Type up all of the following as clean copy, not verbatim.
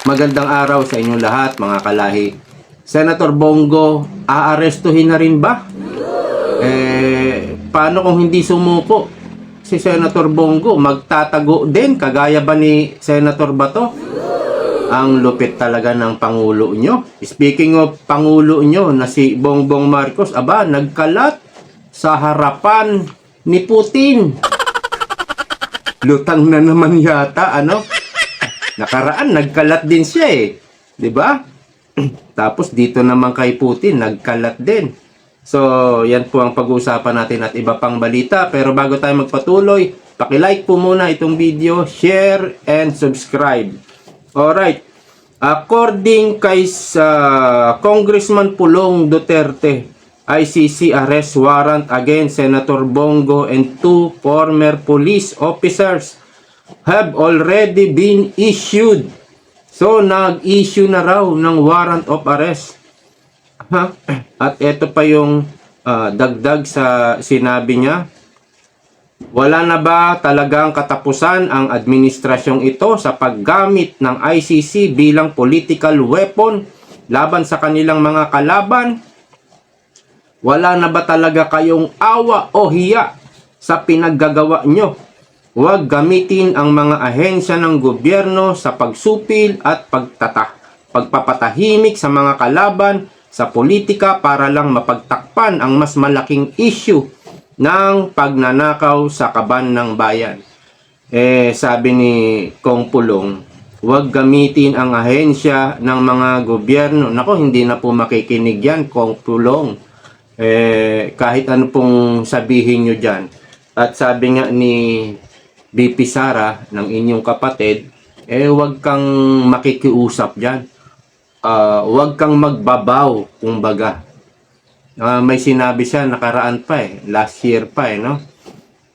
Magandang araw sa inyong lahat, mga kalahi. Senator Bongo, aarestuhin na rin ba? Paano kung hindi sumuko si Senator Bongo? Magtatago din, kagaya ba ni Senator Bato? Ang lupit talaga ng Pangulo nyo. Speaking of Pangulo nyo na si Bongbong Marcos, nagkalat sa harapan ni Putin. Lutang na naman yata, Nakaraan, nagkalat din siya eh. 'Di ba? Tapos dito naman kay Putin, nagkalat din. So, yan po ang pag-uusapan natin at iba pang balita. Pero bago tayo magpatuloy, paki-like po muna itong video, share, and subscribe. Alright. According kay Congressman Pulong Duterte, ICC arrest warrant against Senator Bongo and 2 former police officers have already been issued. So, nag-issue na raw ng warrant of arrest. At ito pa yung dagdag sa sinabi niya. Wala na ba talagang katapusan ang administrasyong ito sa paggamit ng ICC bilang political weapon laban sa kanilang mga kalaban? Wala na ba talaga kayong awa o hiya sa pinaggagawa nyo? Huwag gamitin ang mga ahensya ng gobyerno sa pagsupil at pagpapatahimik sa mga kalaban sa politika para lang mapagtakpan ang mas malaking issue ng pagnanakaw sa kaban ng bayan. Sabi ni Kong Pulong, huwag gamitin ang ahensya ng mga gobyerno. Nako, hindi na po makikinig yan, Kong Pulong. Kahit ano pong sabihin nyo dyan. At sabi nga ni BP Sara, ng inyong kapatid, huwag kang makikiusap dyan. Huwag kang magbabaw, kumbaga. May sinabi siya nakaraan pa last year pa no?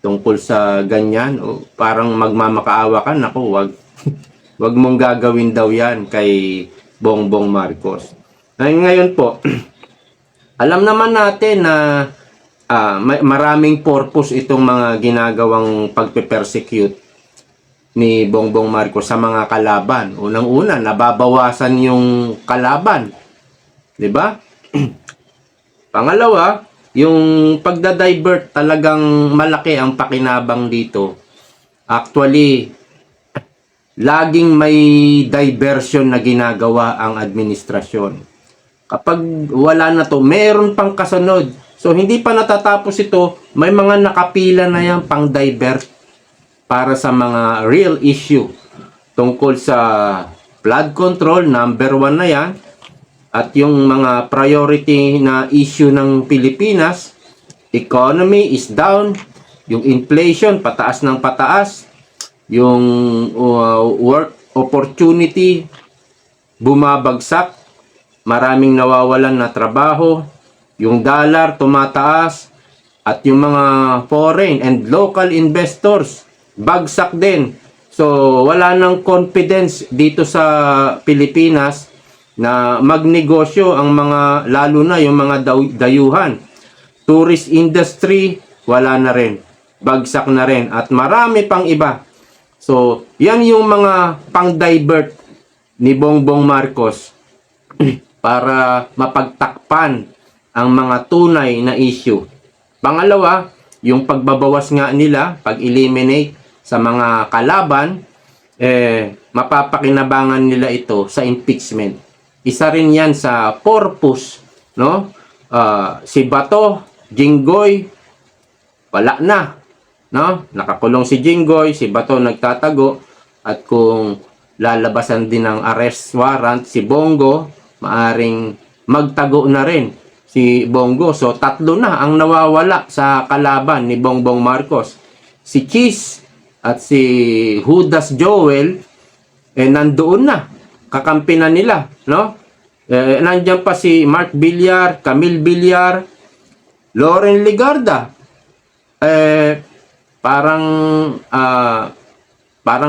Tungkol sa ganyan, parang magmamakaawa ka, naku, wag mong gagawin daw yan kay Bongbong Marcos. Ngayon po, alam naman natin na maraming purpose itong mga ginagawang pagpe-persecute ni Bongbong Marcos sa mga kalaban. Unang-una, nababawasan yung kalaban. 'Di ba? Pangalawa, yung pagda-divert, talagang malaki ang pakinabang dito. Actually, laging may diversion na ginagawa ang administrasyon. Kapag wala na to, meron pang kasunod. So, hindi pa natatapos ito, may mga nakapila na yan pang divert para sa mga real issue. Tungkol sa flood control, number 1 na yan. At yung mga priority na issue ng Pilipinas, economy is down, yung inflation pataas ng pataas, yung work opportunity bumabagsak, maraming nawawalan na trabaho, yung dollar tumataas, at yung mga foreign and local investors bagsak din. So wala nang confidence dito sa Pilipinas na magnegosyo ang mga, lalo na yung mga dayuhan. Tourist industry, wala na rin. Bagsak na rin. At marami pang iba. So, yan yung mga pang-divert ni Bongbong Marcos para mapagtakpan ang mga tunay na issue. Pangalawa, yung pagbabawas nga nila, pag-eliminate sa mga kalaban, mapapakinabangan nila ito sa impeachment. Isa rin yan sa purpose, no? Si Bato, Jinggoy, wala na, no? Nakakulong si Jinggoy, si Bato nagtatago, at kung lalabasan din ng arrest warrant si Bongo, maaring magtago na rin si Bongo. So, 3 na ang nawawala sa kalaban ni Bongbong Marcos. Si Cheese at si Judas Joel, nandoon na. Kakampi na nila, no? Nandiyan pa si Mark Villar, Camille Villar, Loren Legarda. Parang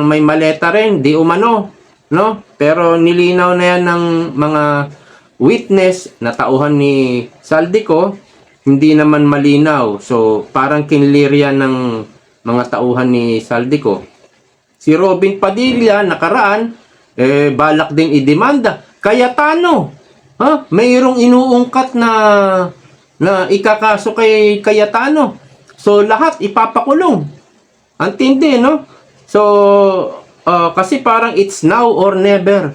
may maleta rin, di umano, no? Pero nilinaw na yan ng mga witness na tauhan ni Saldico, hindi naman malinaw. So, parang kinlirya ng mga tauhan ni Saldico. Si Robin Padilla, nakaraan, balak ding idemanda. Cayetano, mayroong inuungkat na ikakaso kay Cayetano. So lahat ipapakulong. Ang tindi, no? So kasi parang it's now or never.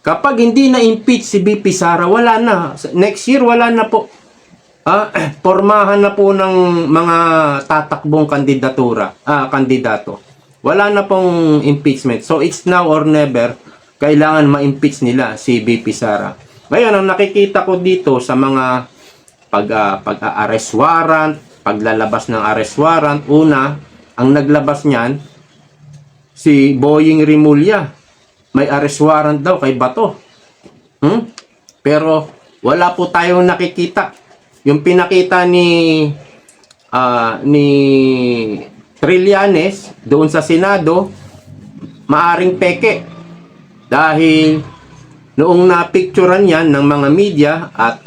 Kapag hindi na impeach si BP Sara, wala na. Next year wala na po. Pormahan na po ng mga tatakbong kandidato. Wala na pong impeachment. So it's now or never. Kailangan ma-impeach nila si BP Sara. Ngayon, ang nakikita ko dito sa mga pag-arrest warrant, paglalabas ng arrest warrant, una, ang naglabas niyan, si Boying Rimulya. May arrest warrant daw kay Bato. Pero wala po tayong nakikita. Yung pinakita ni Trillanes doon sa Senado, maaring peke. Dahil noong napicturean yan ng mga media at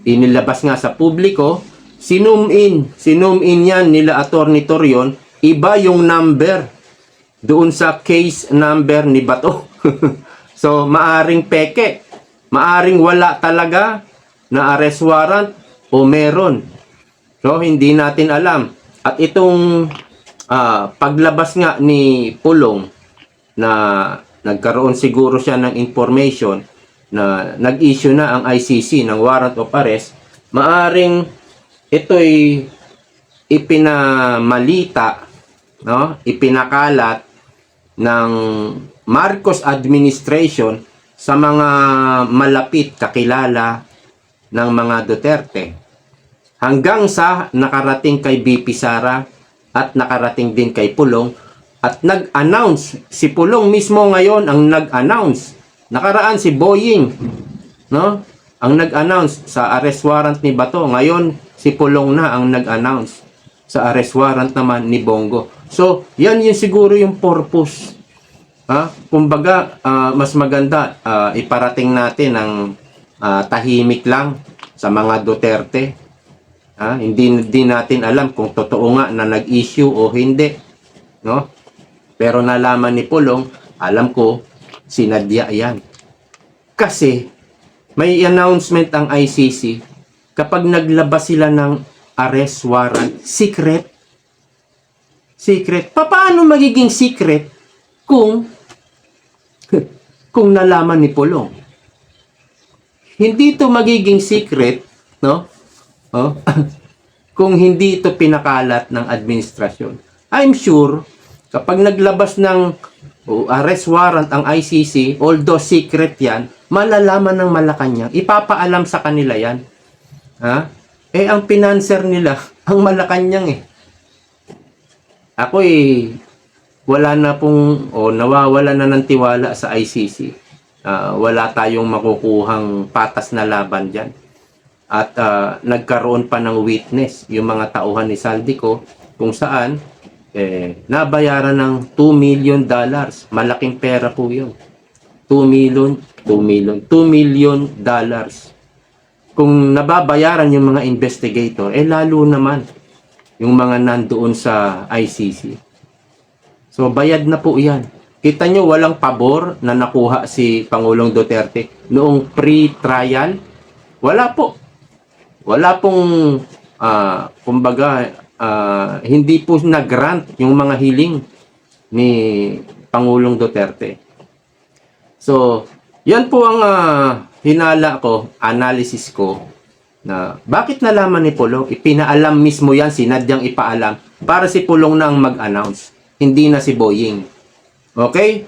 inilabas nga sa publiko, sinum in yan nila Attorney Torion, iba yung number doon sa case number ni Bato. So maaring peke, maaring wala talaga na arrest warrant o meron. So hindi natin alam. At itong paglabas nga ni Pulong na nagkaroon siguro siya ng information na nag-issue na ang ICC ng warrant of arrest, maaring ito'y ipinamalita, no? Ipinakalat ng Marcos administration sa mga malapit kakilala ng mga Duterte. Hanggang sa nakarating kay BP Sara at nakarating din kay Pulong at nag-announce. Si Pulong mismo ngayon ang nag-announce. Nakaraan si Boying, no? Ang nag-announce sa arrest warrant ni Bato. Ngayon si Pulong na ang nag-announce sa arrest warrant naman ni Bongo. So, yan yung siguro yung purpose. Kumbaga, mas maganda iparating natin ng tahimik lang sa mga Duterte. Hindi natin alam kung totoo nga na nag-issue o hindi, no? Pero nalaman ni Pulong, alam ko sinadya yan. Kasi may announcement ang ICC kapag naglabas sila ng arrest warrant, secret. Paano magiging secret kung nalaman ni Pulong? Hindi ito magiging secret, no? Kung hindi ito pinakalat ng administrasyon. I'm sure kapag naglabas ng arrest warrant ang ICC, although secret yan, malalaman ng Malacanang, ipapaalam sa kanila yan. Ang pinanser nila ang Malacanang Ako wala na pong nawawala na ng tiwala sa ICC. Wala tayong makukuhang patas na laban diyan. At nagkaroon pa ng witness yung mga tauhan ni Saldico kung saan nabayaran ng $2 million. Malaking pera po yun. $2 million. Kung nababayaran yung mga investigator, lalo naman yung mga nandoon sa ICC. So, bayad na po yan. Kita nyo, walang pabor na nakuha si Pangulong Duterte noong pre-trial. Wala po. Wala pong, kumbaga, hindi po na-grant yung mga hiling ni Pangulong Duterte. So, yan po ang hinala ko, analysis ko, na bakit nalaman ni Pulong? Ipinaalam mismo yan, sinadyang ipaalam, para si Pulong na ang mag-announce, hindi na si Boying. Okay?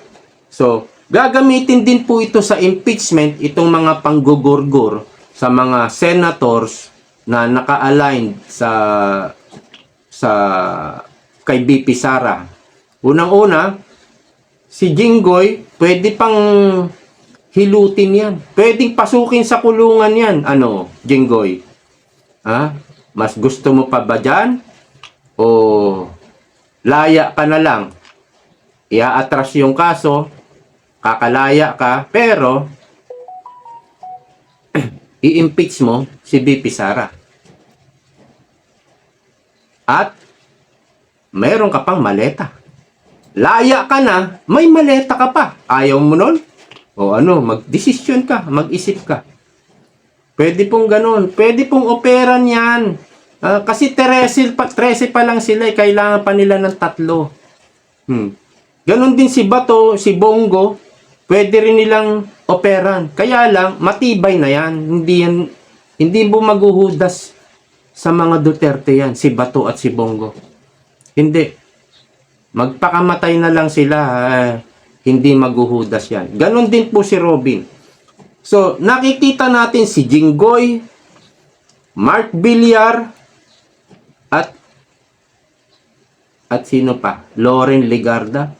So, gagamitin din po ito sa impeachment, itong mga panggugurgur sa mga senators na naka-align sa kay BP Sara. Unang-una, si Jinggoy, pwede pang hilutin yan. Pwedeng pasukin sa kulungan yan. Ano, Jinggoy? Mas gusto mo pa ba dyan? O laya ka na lang? Ia-atras yung kaso, kakalaya ka, pero i-impeach mo si BP Sara. At mayroon ka pang maleta. Laya ka na, may maleta ka pa. Ayaw mo nun? O ano, mag-desisyon ka, mag-isip ka. Pwede pong ganun. Pwede pong operan yan. Kasi 13 pa lang sila, kailangan pa nila ng 3. Ganon din si Bato, si Bongo, pwede rin nilang operan. Kaya lang, matibay na yan. Hindi mo maghuhudas sa mga Duterte yan, si Bato at si Bongo. Hindi. Magpakamatay na lang sila, hindi maghuhudas yan. Ganon din po si Robin. So, nakikita natin si Jinggoy, Mark Villar, at sino pa? Loren Legarda.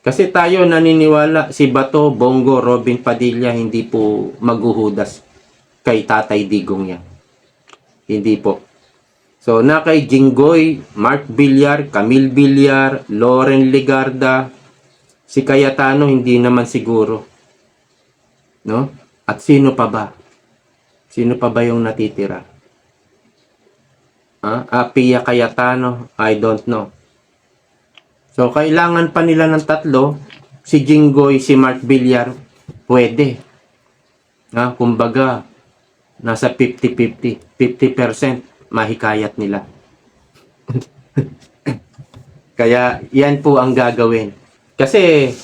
Kasi tayo naniniwala si Bato, Bongo, Robin Padilla hindi po maghuhudas kay Tatay Digong yan. Hindi po. So, na kay Jinggoy, Mark Villar, Camille Villar, Loren Legarda, si Cayetano hindi naman siguro. No? At sino pa ba? Sino pa ba yung natitira? Pia Cayetano, I don't know. So, kailangan pa nila ng 3. Si Jinggoy, si Mark Villar, pwede. Kumbaga, nasa 50-50. 50% mahikayat nila. Kaya, yan po ang gagawin. Kasi,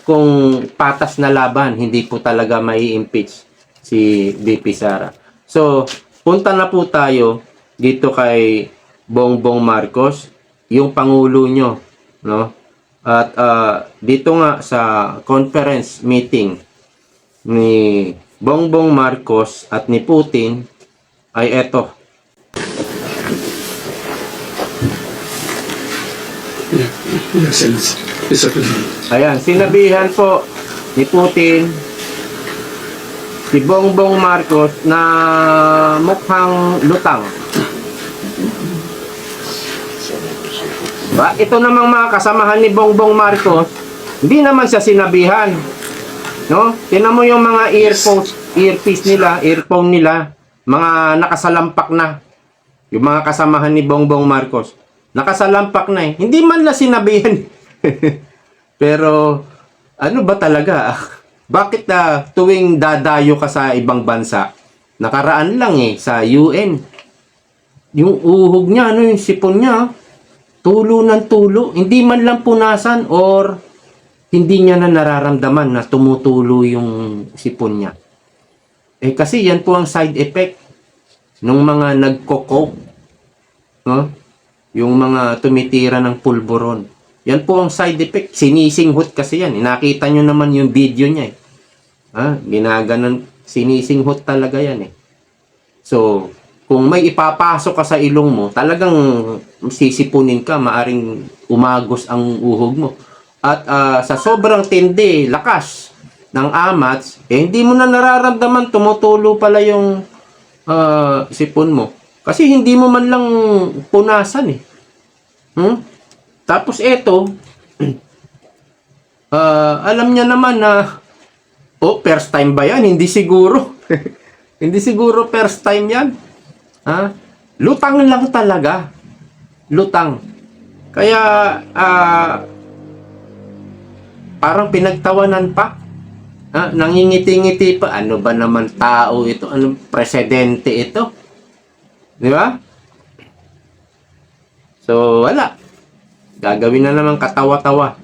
kung patas na laban, hindi po talaga mai-impeach si VP Sara. So, punta na po tayo dito kay Bongbong Marcos, yung pangulo nyo, no? At dito nga sa conference meeting ni Bongbong Marcos at ni Putin ay eto. Yes. Ayan, sinabihan po ni Putin si Bongbong Marcos na mukhang lutang. Ito namang mga kasamahan ni Bongbong Marcos, hindi naman siya sinabihan. No? Tinan mo yung mga earpiece nila, earphone nila, mga nakasalampak na. Yung mga kasamahan ni Bongbong Marcos, nakasalampak na eh. Hindi man lang sinabihan. Pero, ano ba talaga? Bakit tuwing dadayo ka sa ibang bansa, nakaraan lang sa UN, yung uhog niya, yung sipon niya, tulo ng tulo, hindi man lang punasan or hindi niya na nararamdaman na tumutulo yung sipon niya. Kasi yan po ang side effect ng mga nagko-coke, no? Yung mga tumitira ng pulburon. Yan po ang side effect. Sinisinghot kasi yan. Nakita nyo naman yung video niya. Ginaganon, sinisinghot talaga yan. So, kung may ipapasok ka sa ilong mo, talagang sisipunin ka, maaring umagos ang uhog mo. At sa sobrang tindi, lakas ng amats, hindi mo na nararamdaman, tumutulo pala yung sipon mo. Kasi hindi mo man lang punasan Tapos eto, alam niya naman na, first time ba yan? Hindi siguro. Hindi siguro first time yan. Lutang lang talaga. Lutang. Kaya, parang pinagtawanan pa. Nangingiti-ngiti pa. Ano ba naman tao ito? Anong presidente ito? Di ba? So, wala. Gagawin na naman katawa-tawa.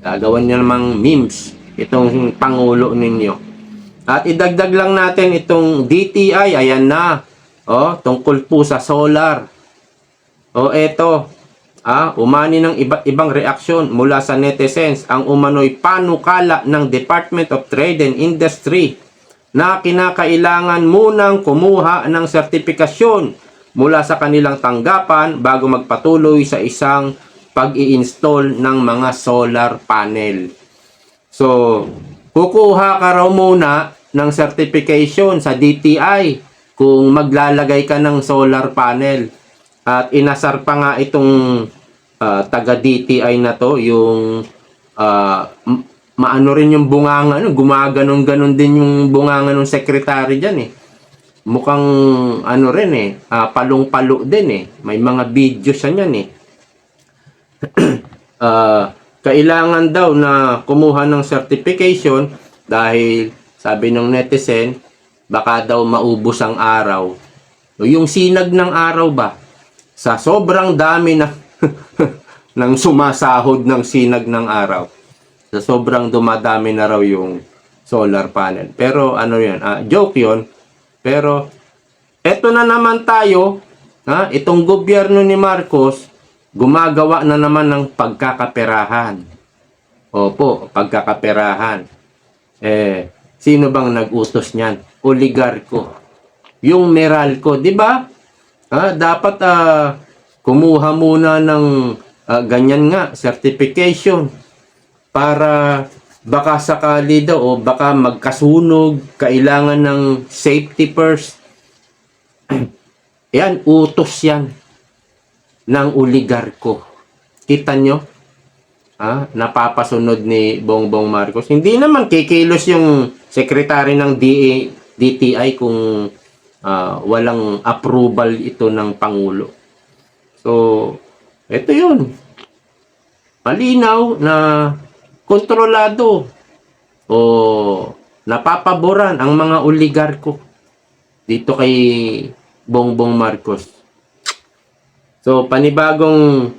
Gagawin niya namang memes. Itong pangulo ninyo. At idagdag lang natin itong DTI. Ayan na. Tungkol po sa solar. Eto. Umani ng iba't ibang reaksyon mula sa netizens ang umano'y panukala ng Department of Trade and Industry na kinakailangan munang kumuha ng sertifikasyon mula sa kanilang tanggapan bago magpatuloy sa isang pag-i-install ng mga solar panel. So, kukuha ka raw muna ng certification sa DTI kung maglalagay ka ng solar panel. At inasar pa nga itong taga-DTI na to, yung maano rin yung bunganga, gumaganon-ganon din yung bunganga ng secretary dyan Mukhang palong-palo din May mga video siya niyan Kailangan daw na kumuha ng certification dahil sabi ng netizen, baka daw maubos ang araw. O yung sinag ng araw ba? Sa sobrang dami na ng sumasahod ng sinag ng araw. Sa sobrang dumadami na raw yung solar panel. Pero ano yun, joke yun. Pero eto na naman tayo, itong gobyerno ni Marcos, gumagawa na naman ng pagkakaperahan. Opo, pagkakaperahan. Sino bang nag-utos niyan? Oligarko. Yung Meralco, di ba? Dapat kumuha muna ng ganyan nga, certification para baka sakali daw o baka magkasunog, kailangan ng safety first. Yan, utos yan ng oligarko. Kita nyo? Napapasunod ni Bongbong Marcos. Hindi naman kikilos yung sekretary ng DTI kung walang approval ito ng Pangulo. So, ito yun. Malinaw na kontrolado o napapaboran ang mga oligarko dito kay Bongbong Marcos. So, panibagong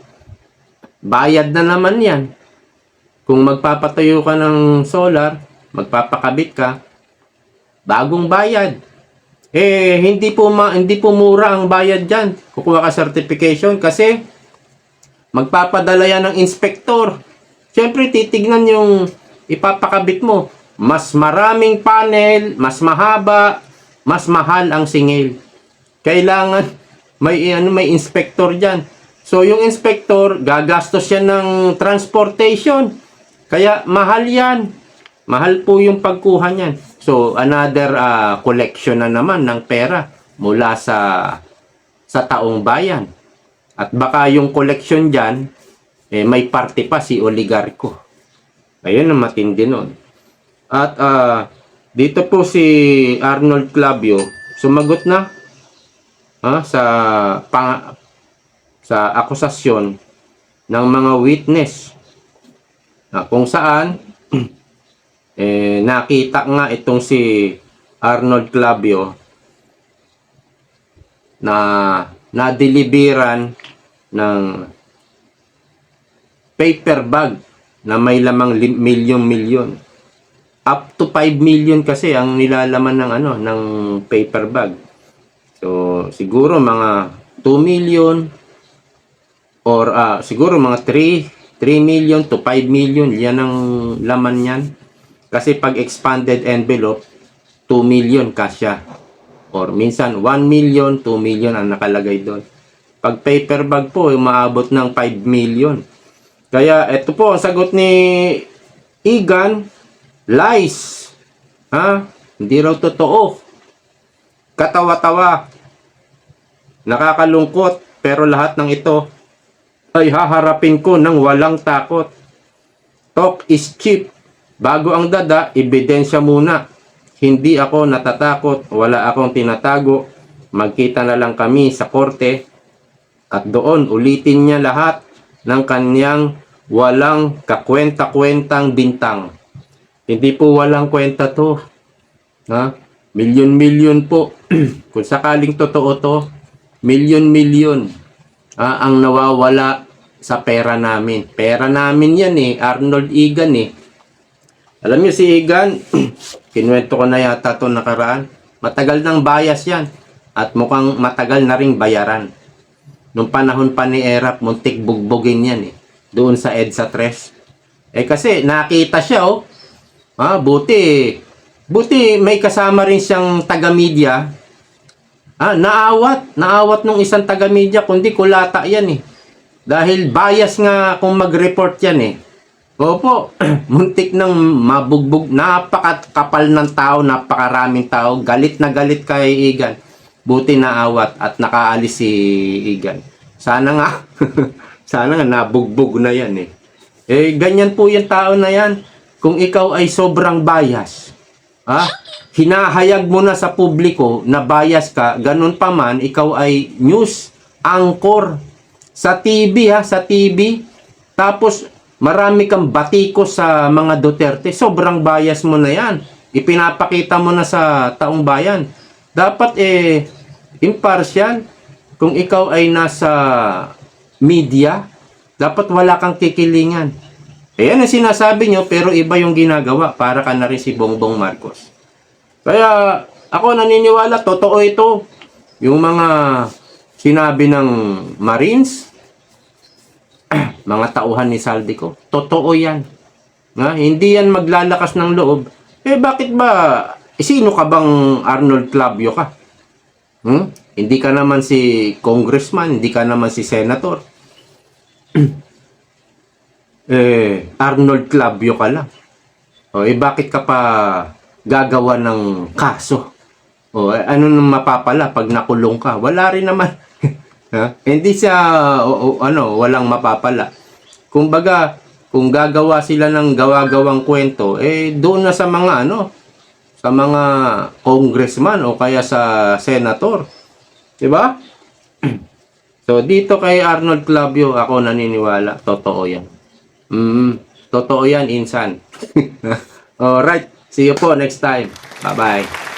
bayad na naman yan. Kung magpapatayo ka ng solar, magpapakabit ka, bagong bayad. Hindi po mura ang bayad dyan. Kukuha ka certification kasi magpapadala yan ng inspektor. Siyempre, titignan yung ipapakabit mo. Mas maraming panel, mas mahaba, mas mahal ang singil. Kailangan may inspektor dyan. So, yung inspektor, gagastos yan ng transportation. Kaya, mahal yan. Mahal po yung pagkuha niyan. So, another collection na naman ng pera mula sa taong bayan. At baka yung collection dyan, may parte pa si oligarko. Ayun ang matindi nun. At dito po si Arnold Clavio, sumagot na sa akusasyon ng mga witness kung saan nakita nga itong si Arnold Clavio na nadeliveran ng paper bag na may lamang milyon. Up to 5 million kasi ang nilalaman ng paper bag. So siguro mga 2 million or siguro mga 3 million to 5 million yan ang laman niyan. Kasi pag expanded envelope 2 million kasya. Or minsan 1 million, 2 million ang nakalagay doon. Pag paper bag po, umaabot ng 5 million. Kaya ito po ang sagot ni Igan, lies. Hindi raw totoo. Katawa-tawa. Nakakalungkot, pero lahat ng ito ay haharapin ko ng walang takot. Talk is cheap. Bago ang dada, ebidensya muna. Hindi ako natatakot, wala akong tinatago. Magkita na lang kami sa korte at doon ulitin niya lahat ng kanyang walang kakwenta-kwentang bintang. Hindi po walang kwenta to. Milyon-milyon po. Kung sakaling totoo to, milyon-milyon ang nawawala sa pera namin. Pera namin yan Arnold Igan Alam niyo si Igan, kinuwento ko na yata ito nakaraan. Matagal nang bias yan. At mukhang matagal na ring bayaran. Nung panahon pa ni Erap, muntik bugbugin yan doon sa EDSA 3. Kasi nakita siya buti may kasama rin siyang taga-media. Naawat nung isang taga-media, kundi kulata yan Dahil bias nga kung mag-report yan Opo, muntik nang mabugbog, napakakapal ng tao, napakaraming tao, galit na galit kay Igan. Buti naawat at nakaalis si Igan. Sana nga, sana nga nabugbog na yan ganyan po yung tao na yan. Kung ikaw ay sobrang bias, hinahayag mo na sa publiko na bias ka, ganun pa man, ikaw ay news anchor sa TV sa TV. Tapos, marami kang batikos sa mga Duterte. Sobrang bias mo na yan. Ipinapakita mo na sa taong bayan. Dapat impartial. Kung ikaw ay nasa media, dapat wala kang kikilingan. Ayan ang sinasabi nyo, pero iba yung ginagawa. Para ka na rin si Bongbong Marcos. Kaya, ako naniniwala, totoo ito. Yung mga sinabi ng Marines, mga tauhan ni Saldico, totoo yan. Hindi yan maglalakas ng loob. Bakit ba, sino ka bang Arnold Clavio ka? Hindi ka naman si congressman, hindi ka naman si senator. Arnold Clavio ka lang. Bakit ka pa gagawa ng kaso? Ano nang mapapala pag nakulong ka? Wala rin naman. Hindi siya walang mapapala. Kumbaga, kung gagawa sila ng gawa-gawang kwento, doon na sa mga sa mga congressman o kaya sa senator. 'Di ba? So dito kay Arnold Clavio, ako naniniwala, totoo 'yan. Totoo 'yan, insan. Alright, see you po next time. Bye-bye.